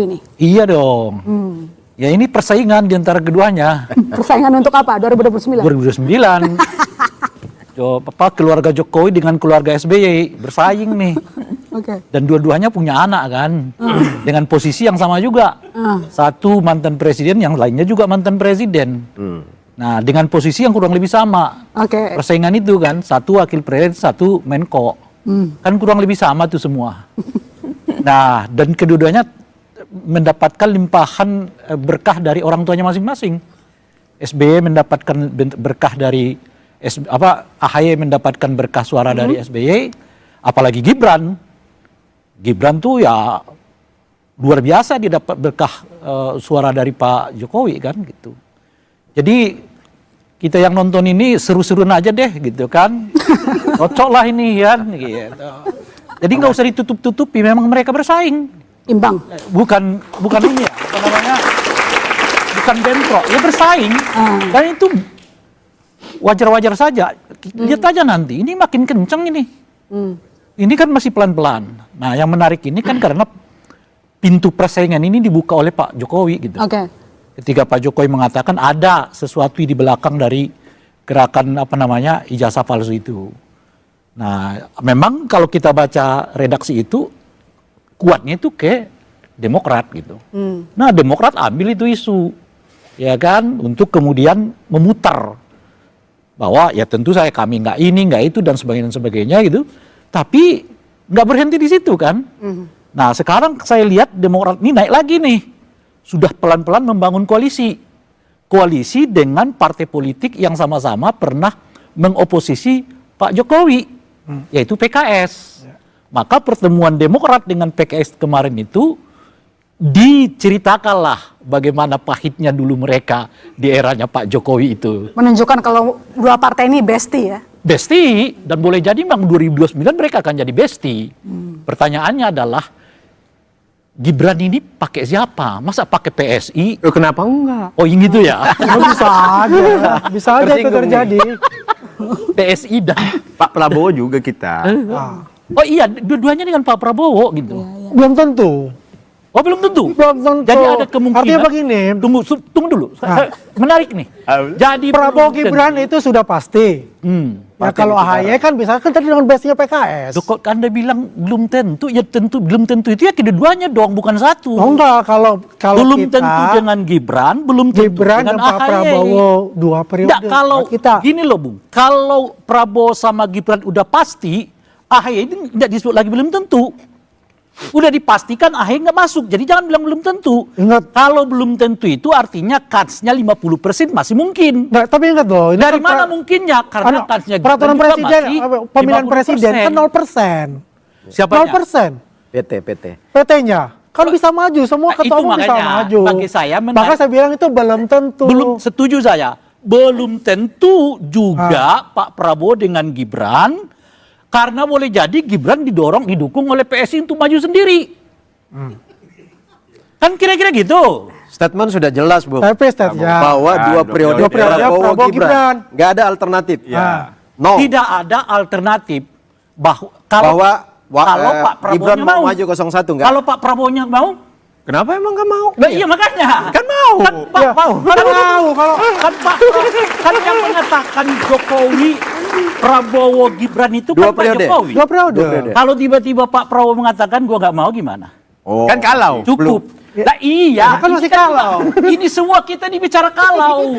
ini. Iya dong. Ya ini persaingan di antara keduanya. Persaingan untuk apa? 2029? 2029. Keluarga Jokowi dengan keluarga SBY bersaing nih. Oke. Dan dua-duanya punya anak kan. Dengan posisi yang sama juga. Satu mantan presiden, yang lainnya juga mantan presiden. Nah, dengan posisi yang kurang lebih sama. Oke. Persaingan itu kan, satu wakil presiden, satu Menko. Kan kurang lebih sama tuh semua. Nah, dan kedua-duanya mendapatkan limpahan berkah dari orang tuanya masing-masing. SBY mendapatkan berkah dari AHY mendapatkan berkah suara dari SBY, apalagi Gibran. Gibran tuh ya luar biasa, dia dapat berkah suara dari Pak Jokowi kan gitu. Jadi kita yang nonton ini seru-seruan aja deh gitu kan. Cocok lah ini kan gitu. Jadi nggak usah ditutup-tutupi, memang mereka bersaing. Imbang. Bukan ini ya, apa namanya? Bukan bentrok, ya bersaing. Dan itu wajar-wajar saja. Lihat aja nanti, ini makin kenceng ini. Ini kan masih pelan-pelan. Nah, yang menarik ini kan karena pintu persaingan ini dibuka oleh Pak Jokowi gitu. Oke. Ketika Pak Jokowi mengatakan ada sesuatu di belakang dari gerakan ijazah palsu itu. Nah, memang kalau kita baca redaksi itu kuatnya itu ke Demokrat gitu. Nah, Demokrat ambil itu isu, ya kan, untuk kemudian memutar bahwa ya tentu saya kami nggak ini nggak itu dan sebagainya gitu. Tapi nggak berhenti di situ kan. Nah, sekarang saya lihat Demokrat ini naik lagi nih, sudah pelan-pelan membangun koalisi dengan partai politik yang sama-sama pernah mengoposisi Pak Jokowi, yaitu PKS. Maka pertemuan Demokrat dengan PKS kemarin itu diceritakanlah bagaimana pahitnya dulu mereka di eranya Pak Jokowi itu. Menunjukkan kalau dua partai ini bestie ya? Bestie, dan boleh jadi memang 2029 mereka akan jadi bestie. Pertanyaannya adalah, Gibran ini pakai siapa? Masa pakai PSI? Kenapa enggak? Oh yang gitu ya? Bisa aja, bisa aja itu terjadi. PSI dan Pak Prabowo juga kita. Oh iya, dua-duanya dengan Pak Prabowo gitu. Belum tentu. Oh belum tentu. Belum tentu. Jadi ada kemungkinan. Artinya begini. Tunggu dulu. Menarik nih. Jadi Prabowo Gibran itu sudah pasti. Ya kalau AHY kan bisa kan tadi dengan base-nya PKS. Kok Anda bilang belum tentu? Ya tentu belum tentu itu ya kedua-duanya dong, bukan satu. Oh enggak, kalau belum kita, tentu dengan Gibran, belum tentu Gibran dengan dan Pak AHY. Prabowo 2 periode. Enggak, kalau kita. gini loh Bung, kalau Prabowo sama Gibran udah pasti, AHY ini tidak disebut lagi belum tentu. Udah dipastikan AHY nggak masuk, jadi jangan bilang belum tentu. Ingat. Kalau belum tentu itu artinya kansnya 50% masih mungkin. Nah, tapi ingat loh, ini Dari kan mana mungkinnya? Karena kansnya Gibran peraturan juga presiden, masih pemilihan presiden kan 0%. Siapanya? 0%. PT. PT-nya kan bisa maju, semua ketua umum bisa maju. Bagi saya maka saya bilang itu belum tentu. Belum setuju saya. Belum tentu juga Pak Prabowo dengan Gibran, karena boleh jadi Gibran didukung oleh PSI untuk maju sendiri. Kan kira-kira gitu. Statement sudah jelas, Bu. Tapi statement bahwa ya, 2 periode Prabowo Gibran. Nggak ada alternatif. Ya. No. Tidak ada alternatif. Kalau Pak Prabowo Gibran mau maju 01 enggak? Kalau Pak Prabowo-nya mau, Kenapa emang nggak mau? nah, iya makanya. Kan mau. Kan Pak Ya, mau. kan mau kalau Kan yang mengatakan Jokowi, Prabowo, Gibran itu kan 2 Pak periode. Jokowi. 2 periode. Kalau tiba-tiba Pak Prabowo mengatakan gua nggak mau gimana? Oh. Kan kalau. Cukup. Nah iya, Kan masih ini kalau. Ini semua kita dibicara kalau.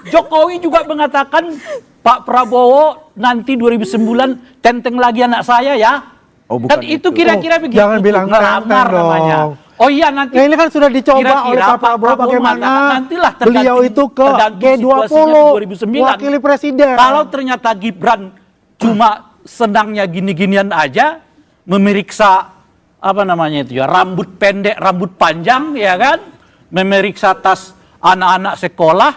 Jokowi juga mengatakan Pak Prabowo nanti 2009 tenteng lagi anak saya ya. Oh, bukan kan itu kira-kira begitu. Jangan bilang ngelamar tenteng namanya. dong. Oh iya nanti. Ya ini kan sudah dicoba kira-kira oleh Pak Prabowo bagaimana mengatakan, nantilah beliau itu ke G20 wakili presiden. Kalau ternyata Gibran cuma senangnya gini-ginian aja, memeriksa apa namanya itu ya, rambut pendek, rambut panjang ya kan, memeriksa tas anak-anak sekolah,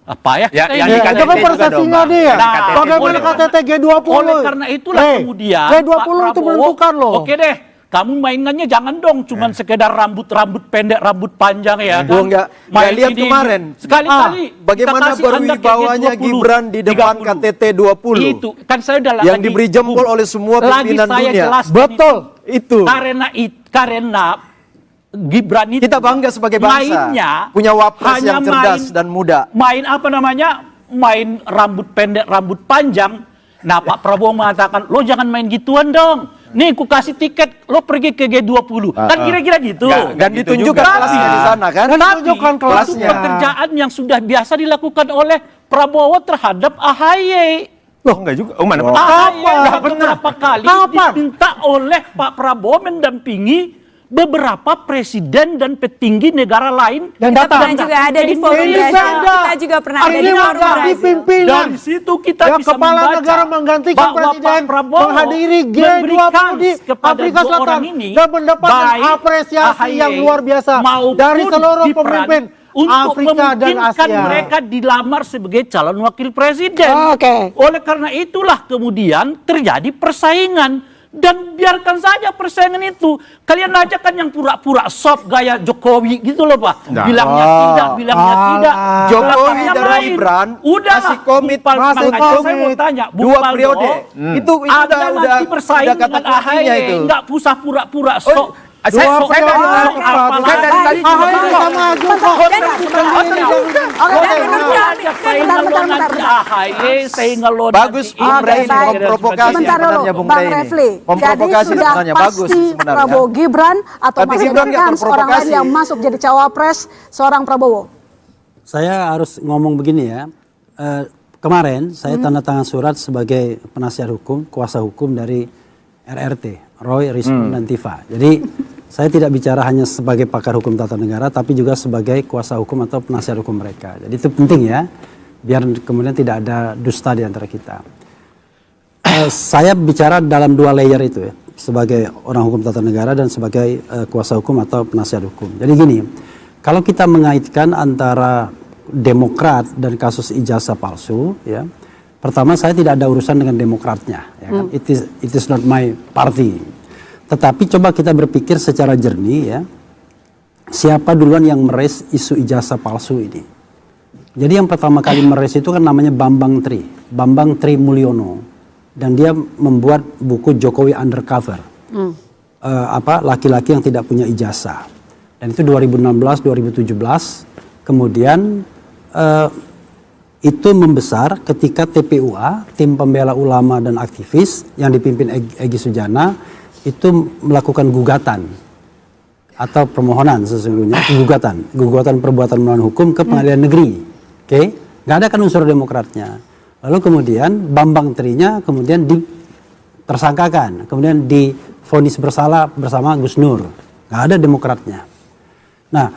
apa ya? Itu kan persepsinya dia. Bagaimana KTT G20? Oleh karena itulah kemudian G20 itu menentukan loh. Oke deh, kamu mainannya jangan dong cuman sekedar rambut pendek, rambut panjang ya kan. Gua nggak lihat kemarin. Sekali-kali bagaimana berwibawanya Gibran di depan KTT 20. Itu kan saya udah yang diberi jempol oleh semua pimpinan dunia. Betul. Itu. Karena Gibran itu Kita bangga sebagai bangsa. mainnya Punya wapres hanya yang cerdas dan muda. Main apa namanya? Main rambut pendek, rambut panjang. Nah, Pak Prabowo mengatakan, lo jangan main gituan dong. Nih, ku kasih tiket, lo pergi ke G20. Kan kira-kira gitu. Dan ditunjukkan kelasnya di sana kan. Dan Tapi ditunjukkan itu kelasnya. pekerjaan yang sudah biasa dilakukan oleh Prabowo terhadap AHY. Oh, enggak juga. Oh, mana? AHY Nggak beberapa kali Kapan? diminta oleh Pak Prabowo mendampingi beberapa presiden dan petinggi negara lain. Dan Kita datang. pernah juga ada di forum Ini Brazil. beda. Kita juga pernah ada di Ini forum mengganti Brazil. pimpinan. Dari situ kita Ya, bisa kepala membaca negara menggantikan bahwa presiden Pak Prabowo menghadiri memberikan G20 di kepada Afrika dua Selatan orang ini dan mendapatkan baik apresiasi AHY yang luar biasa maupun dari seluruh Gibran pemimpin untuk Afrika dan memungkinkan Asia. mereka dilamar sebagai calon wakil presiden. Oke. Oleh karena itulah kemudian terjadi persaingan. Dan biarkan saja persaingan itu. Kalian aja kan yang pura-pura soft gaya Jokowi gitu loh Pak. Nah. Bilangnya tidak, bilangnya tidak. Jokowi Belakangnya dan main. Gibran Udahlah, masih komit, makanya masih saya komit. mau tanya, Bung Dua Faldo, periode. Itu Anda udah nanti bersaing udah kata dengan kuncinya AHY, itu. nggak usah pura-pura Oh, sok. saya sok dari sok tadi- apalagi. saya dari tadi AHY cuma sama maju kok. Bentar, bentar. AHY sehingga lo Bagus nanti Bung ini Rey dan memprovokasi Sebentar dulu, sebenarnya Bung Bang Rey ini. Refli. Memprovokasi Jadi sudah sebenarnya bagus pasti sebenarnya. Prabowo Gibran atau Tapi masih Gibran ada nggak kan seorang lain terprovokasi. yang masuk jadi cawapres seorang Prabowo? Saya harus ngomong begini ya. Kemarin saya tanda tangan surat sebagai penasihat hukum, kuasa hukum dari RRT, Roy, Rismon, dan Tifa. Jadi saya tidak bicara hanya sebagai pakar hukum tata negara, tapi juga sebagai kuasa hukum atau penasihat hukum mereka. Jadi itu penting ya, biar kemudian tidak ada dusta di antara kita. Saya bicara dalam dua layer itu ya, sebagai orang hukum tata negara dan sebagai kuasa hukum atau penasihat hukum. Jadi gini, kalau kita mengaitkan antara Demokrat dan kasus ijazah palsu, ya, pertama saya tidak ada urusan dengan Demokratnya, ya kan? It is not my party. Tetapi coba kita berpikir secara jernih ya, siapa duluan yang meraise isu ijazah palsu ini? Jadi yang pertama kali meraise itu kan namanya Bambang Tri Mulyono, dan dia membuat buku Jokowi Undercover, laki-laki yang tidak punya ijazah, dan itu 2016-2017, kemudian itu membesar ketika TPUA, Tim Pembela Ulama dan Aktivis yang dipimpin Egy Sujana, itu melakukan gugatan atau permohonan sesungguhnya gugatan perbuatan melawan hukum ke pengadilan negeri. Oke, nggak ada kan unsur Demokratnya. Lalu kemudian Bambang Trinya kemudian ditersangkakan, kemudian divonis bersalah bersama Gus Nur. Nggak ada Demokratnya. Nah,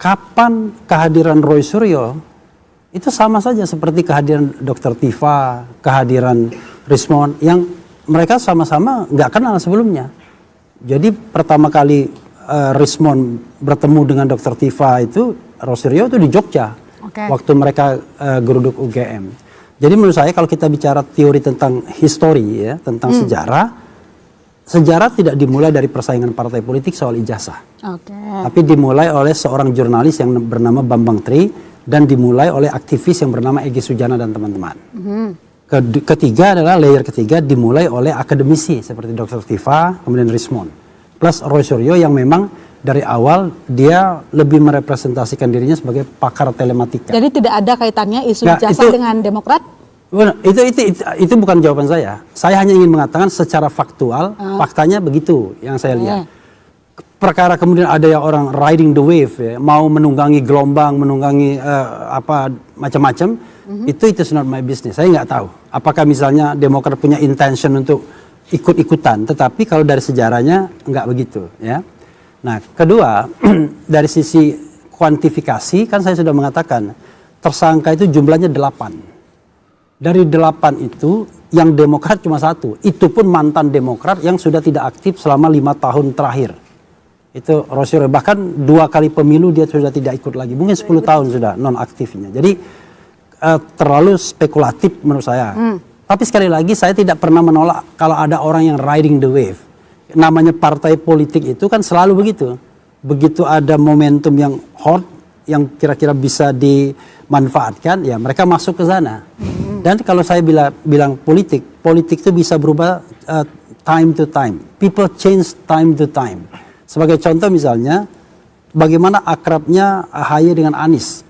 kapan kehadiran Roy Suryo itu sama saja seperti kehadiran Dr. Tifa, kehadiran Rismon yang mereka sama-sama nggak kenal sebelumnya. Jadi pertama kali Rismon bertemu dengan Dr. Tifa itu, Roy Suryo itu di Jogja, waktu mereka geruduk UGM. Jadi menurut saya kalau kita bicara teori tentang histori ya, tentang sejarah tidak dimulai dari persaingan partai politik soal ijazah. Tapi dimulai oleh seorang jurnalis yang bernama Bambang Tri dan dimulai oleh aktivis yang bernama Egy Sujana dan teman-teman. Ketiga adalah layer ketiga dimulai oleh akademisi seperti Dr. Tifa, kemudian Rismon. Plus Roy Suryo yang memang dari awal dia lebih merepresentasikan dirinya sebagai pakar telematika. Jadi tidak ada kaitannya isu Nggak, ijazah dengan Demokrat? Itu bukan jawaban saya. Saya hanya ingin mengatakan secara faktual, faktanya begitu yang saya lihat. Perkara kemudian ada yang orang riding the wave ya, mau menunggangi gelombang, menunggangi macam-macam, itu is not my business. Saya nggak tahu. Apakah misalnya Demokrat punya intention untuk ikut-ikutan, tetapi kalau dari sejarahnya nggak begitu ya. Nah, kedua dari sisi kuantifikasi kan saya sudah mengatakan tersangka itu jumlahnya 8. Dari 8 itu yang Demokrat cuma 1. Itu pun mantan Demokrat yang sudah tidak aktif selama 5 tahun terakhir. Itu Roy Suryo, bahkan 2 kali pemilu dia sudah tidak ikut lagi. Mungkin 10 tahun sudah non-aktifnya. Jadi terlalu spekulatif menurut saya. Tapi sekali lagi saya tidak pernah menolak kalau ada orang yang riding the wave. Namanya partai politik itu kan selalu begitu. Begitu ada momentum yang hot, yang kira-kira bisa dimanfaatkan, ya mereka masuk ke sana. Dan kalau saya bilang politik itu bisa berubah time to time. People change time to time. Sebagai contoh misalnya, bagaimana akrabnya AHY dengan Anies.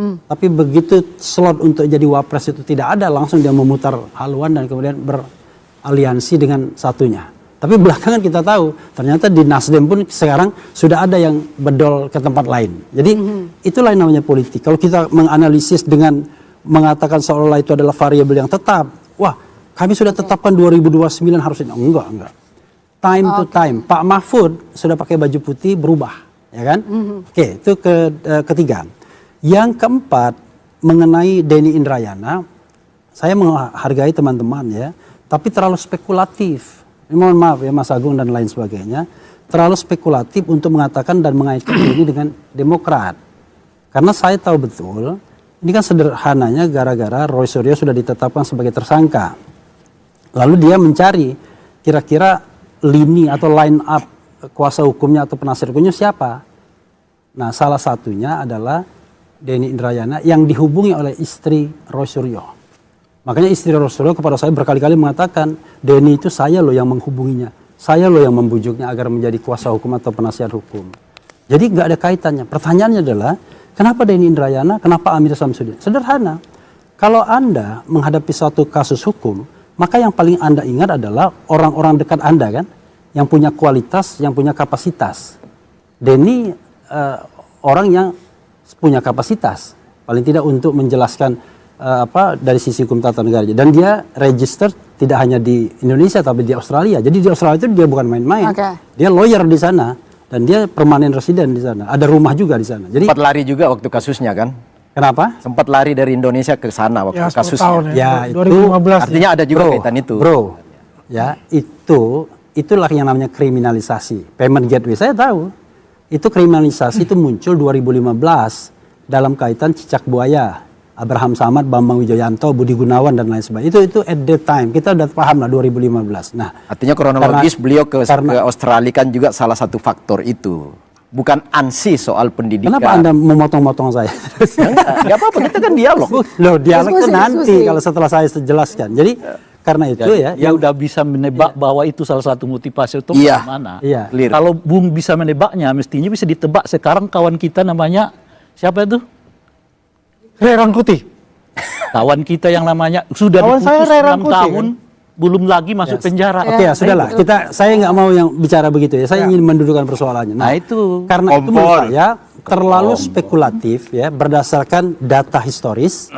Tapi begitu slot untuk jadi wapres itu tidak ada, langsung dia memutar haluan dan kemudian beraliansi dengan satunya. Tapi belakangan kita tahu ternyata di Nasdem pun sekarang sudah ada yang bedol ke tempat lain. Jadi itulah yang namanya politik. Kalau kita menganalisis dengan mengatakan seolah-olah itu adalah variabel yang tetap, wah kami sudah tetapkan 2029 harus ini. Enggak. Time to time. Pak Mahfud sudah pakai baju putih berubah, ya kan? Oke, itu ketiga. Yang keempat, mengenai Denny Indrayana, saya menghargai teman-teman ya, tapi terlalu spekulatif. Mohon maaf ya Mas Agung dan lain sebagainya, terlalu spekulatif untuk mengatakan dan mengaitkan ini dengan Demokrat. Karena saya tahu betul, ini kan sederhananya gara-gara Roy Suryo sudah ditetapkan sebagai tersangka. Lalu dia mencari kira-kira lini atau line up kuasa hukumnya atau penasihat hukumnya siapa. Nah salah satunya adalah Denny Indrayana yang dihubungi oleh istri Roy Suryo. Makanya istri Roy Suryo kepada saya berkali-kali mengatakan, Denny itu saya loh yang menghubunginya. Saya loh yang membujuknya agar menjadi kuasa hukum atau penasihat hukum. Jadi nggak ada kaitannya. Pertanyaannya adalah, kenapa Denny Indrayana, kenapa Amir Samsudin? Sederhana. Kalau Anda menghadapi suatu kasus hukum, maka yang paling Anda ingat adalah orang-orang dekat Anda kan, yang punya kualitas, yang punya kapasitas. Denny orang yang punya kapasitas, paling tidak untuk menjelaskan dari sisi hukum tata negara. Dan dia register tidak hanya di Indonesia tapi di Australia. Jadi di Australia itu dia bukan main-main. Dia lawyer di sana dan dia permanen residen di sana. Ada rumah juga di sana. Jadi Sempat lari juga waktu kasusnya kan? kenapa? Sempat lari dari Indonesia ke sana waktu Ya, 10 kasusnya. tahun Ya, ya. itu 2015 Artinya ada juga kaitan itu. Bro, ya itulah yang namanya kriminalisasi. Payment gateway saya tahu. Itu kriminalisasi itu muncul 2015 dalam kaitan cicak buaya. Abraham Samad, Bambang Wijoyanto, Budi Gunawan dan lain sebagainya. Itu at that time kita udah paham lah 2015. Nah, Artinya kronologis beliau ke Australia kan juga salah satu faktor itu. Bukan ansi soal pendidikan. kenapa Anda memotong-motong saya? Enggak apa-apa, kita kan dialog. Loh, dialog itu Diskusi, nanti diskusi. kalau setelah saya jelaskan. Jadi karena itu ya, yang udah bisa menebak bahwa itu salah satu motivasi itu Iya. mana. Iya. Clear. Kalau Bung bisa menebaknya, mestinya bisa ditebak sekarang kawan kita namanya siapa itu? Ray Rangkuti. Kawan kita yang namanya sudah Kawan saya diputus Ray 6 Rangkuti, tahun, belum lagi masuk penjara. Oke ya, sudahlah. Saya nggak mau yang bicara begitu ya. Saya ingin mendudukkan persoalannya. Nah, itu. Karena itu menurut saya terlalu spekulatif ya, berdasarkan data historis,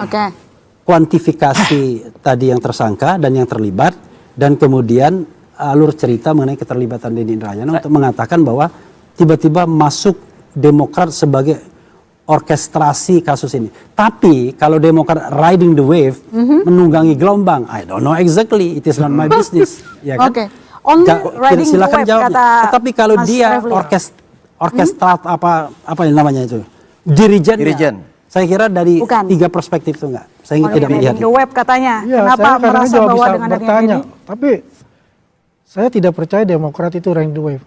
kuantifikasi tadi yang tersangka dan yang terlibat, dan kemudian alur cerita mengenai keterlibatan Denny Indrayana untuk mengatakan bahwa tiba-tiba masuk Demokrat sebagai orkestrasi kasus ini. Tapi kalau Demokrat riding the wave, menunggangi gelombang, I don't know exactly, it is not my business. Ya kan? Oke. Only riding the Silakan wave, jawabnya. kata Tetapi kalau Mas dia Refli. orkestrat apa yang namanya itu, dirijen. Saya kira dari Bukan. 3 perspektif itu enggak. Saya Only tidak melihat. riding the wave katanya. Iya, Kenapa saya kadang merasa juga bahwa bisa dengan adanya bertanya. ini? Tapi saya tidak percaya Demokrat itu riding the wave.